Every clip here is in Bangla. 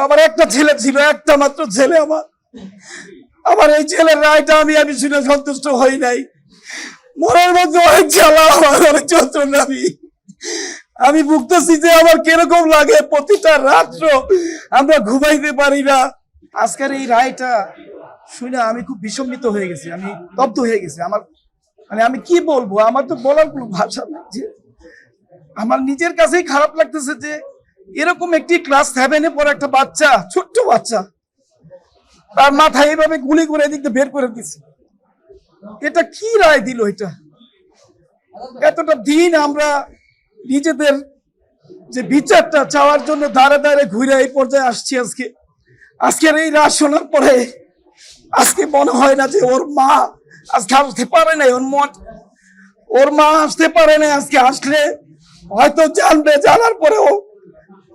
আমার একটা ছেলে ছিল, একটা মাত্র ছেলে। আমার এই ছেলের রায়টা আমি শুনে সন্তুষ্ট হই নাই। মনের মধ্যে অনেক জ্বালা, আমার অনেক যন্ত্রণা। আমি ভুগতেছি যে আমার কিরকম লাগে। প্রতিটা রাত্র আমরা ঘুমাইতে পারি না। আজকের এই রায়টা শুনে আমি খুব বিস্মিত হয়ে গেছি, আমি স্তব্ধ হয়ে গেছি। আমি কি বলবো, আমার তো বলার কোনো ভাষা নেই। যে আমার নিজের কাছেই খারাপ লাগতেছে যে এরকম একটি ক্লাস 7-এ পড়া একটা বাচ্চা, ছোট্ট বাচ্চা, তার মাথায় এইভাবে গুলি করে এদিক দিয়ে বের করে দিচ্ছে। এটা কি রায় দিল? এটা এতটা দিন আমরা নিজেদের যে বিচারটা চাওয়ার জন্য দাঁড়ে দাঁড়ে ঘুরে এই পর্যায়ে আসছি। আজকের এই রায় শোনার পরে আজকে মনে হয় না যে ওর মা আজকে আসতে পারে নাই। ওর মা আসতে পারে নাই। আজকে আসলে হয়তো জানবে, জানার পরেও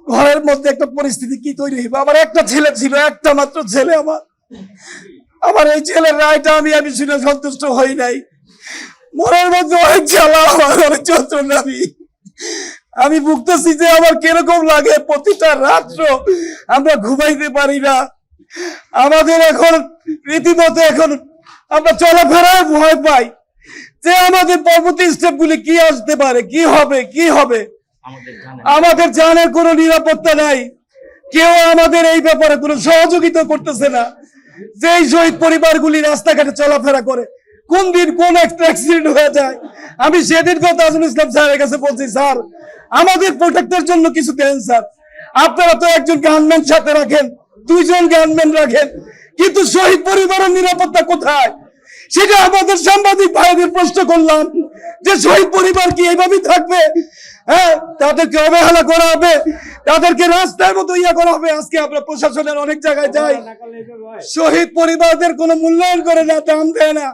ঘরের মধ্যে একটা পরিস্থিতি কি তৈরি হইবে। আমার একটা ছেলে ছিল, একটা মাত্র ছেলে। আমার এই ছেলের রায়টা আমি শুনে সন্তুষ্ট হই নাই। মনের মধ্যে অনেক জ্বালা, আমার অনেক যন্ত্রণা। আমি ভুগতেছি যে আমার কিরকম লাগে। প্রতিটা রাত্র আমরা ঘুমাইতে পারি না। আমাদের এখন রীতিমতো আমরা চলাফেরায় ভয় পাই যে আমাদের পরবর্তী স্টেপ গুলি কি আসতে পারে, কি হবে। আমাদের জানের কোনো নিরাপত্তা নাই। কেউ আমাদের এই ব্যাপারে কোনো সহযোগিতা করতেছে না। যেই শহীদ পরিবারগুলি রাস্তাঘাটে চলাফেরা করে, কোন দিন কোন একটা অ্যাক্সিডেন্ট হয়ে যায়। আমি সেদিন তাজুল ইসলাম স্যারের কাছে বলছি, স্যার আমাদের প্রোটেক্টের জন্য কিছু দেন স্যার। আপনারা তো একজন গানম্যান সাথে রাখেন, 2 জন গানম্যান রাখেন, কিন্তু শহীদ পরিবারের নিরাপত্তা কোথায়? সেটা আমাদের সাংবাদিক ভাইদের প্রশ্ন করলাম যে শহীদ পরিবার কি এইভাবেই থাকবে? হ্যাঁ, তাদেরকে অবহেলা করা হবে, তাদেরকে রাস্তার মতো করা হবে। আজকে আমরা প্রশাসনের অনেক জায়গায় যাই, শহীদ পরিবারদের কোনো মূল্যায়ন করে না, দাম দেয় না।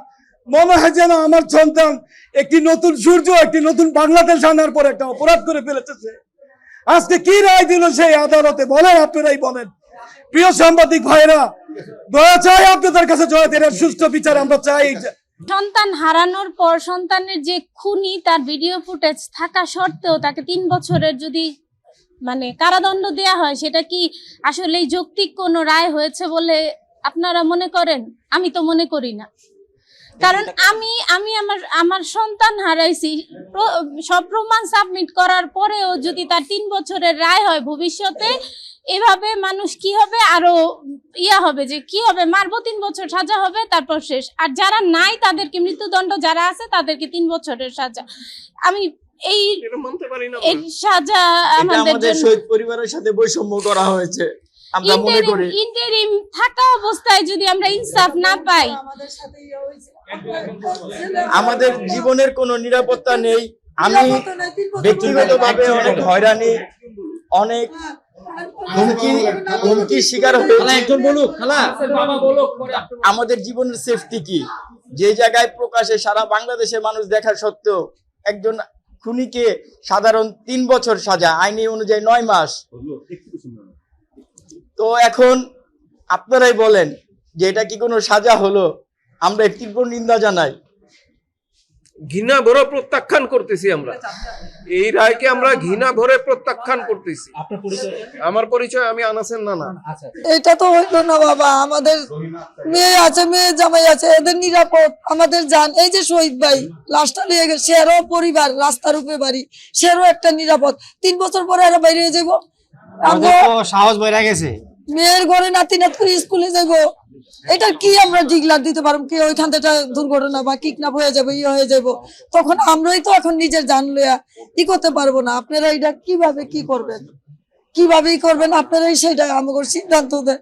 মনে হয় যেন আমার সন্তান একটি নতুন সূর্য, একটি নতুন বাংলাদেশ আনার পর একটা অপরাধ করে ফেলেছে। আজকে কি রায় দিল সেই আদালতে বলেন, আপনারাই বলেন। প্রিয় সাংবাদিক ভাইরা, দয়া চাই আপনাদের কাছে, জয়দের সুষ্ঠু বিচার আমরা চাই। সন্তান হারানোর পর সন্তানের যে খুনি, তার ভিডিও ফুটেজ থাকা সত্ত্বেও তাকে 3 বছরের যদি কারাদণ্ড দেয়া হয়, সেটা কি আসলে যৌক্তিক কোনো রায় হয়েছে বলে আপনারা মনে করেন? আমি তো মনে করি না। কারণ আমি আমার সন্তান হারাইছি, সব প্রমাণ সাবমিট করার পরেও যদি তার 3 বছরের রায় হয়, ভবিষ্যতে এভাবে মানুষ কি হবে, আরো হবে যে কি হবে, মারবো 3 বছর সাজা হবে, তারপর শেষ। আর যারা নাই তাদেরকে মৃত্যুদণ্ড, যারা আছে তাদেরকে 3 বছরের সাজা। আমি এই সাজা আমাদের শহীদ পরিবারের সাথে বৈষম্য করা হয়েছে। আমরা মনে করি ইন্টারিম থাকা অবস্থায় যদি আমরা ইনসাফ না পাই, আমাদের জীবনের কোনো নিরাপত্তা নেই। আমি ব্যক্তিগতভাবে অনেক হয়রানি, অনেক হুমকির শিকার হয়েছি। আমাদের জীবনের সেফটি কি? যে জায়গায় প্রকাশে সারা বাংলাদেশের মানুষ দেখা সত্ত্বেও একজন খুনিকে সাধারণ 3 বছর সাজা, আইনি অনুযায়ী 9 মাস। তো এখন আপনারাই বলেন যে এটা কি কোনো সাজা হলো? আমরা তীব্র নিন্দা জানাই, ঘৃণা ভরে প্রত্যাখ্যান করতেছি। আমরা এই রায়কে আমরা ঘৃণা ভরে প্রত্যাখ্যান করতেছি। আমার পরিচয়, আমি আনাসের নানা। এটা তো হইলো না বাবা। আমাদের মেয়ে আছে, মেয়ে জামাই আছে, এদের নিরাপদ আমাদের জান। এই যে শহীদ ভাই লাশটা নিয়ে গেছে, সেরও পরিবার, রাস্তার উপরে বাড়ি, সেরও একটা নিরাপদ। 3 বছর পরে এরা বাইরে যাবো, সাহস বাইরে গেছে। মেয়ের ঘরে নাতি নাতনি স্কুলে যাবো, এটা কি আমরা ডিগলার দিতে পারবো? কি ওইখান থেকে দুর্ঘটনা বা কিডন্যাপ হয়ে যাবে, হয়ে যাবো, তখন আমরাই তো এখন নিজের জান লইয়া ই করতে পারবো না। আপনারা এটা কিভাবে কি করবেন, কিভাবেই করবেন আপনারাই সেটা আমাকে সিদ্ধান্ত দেন।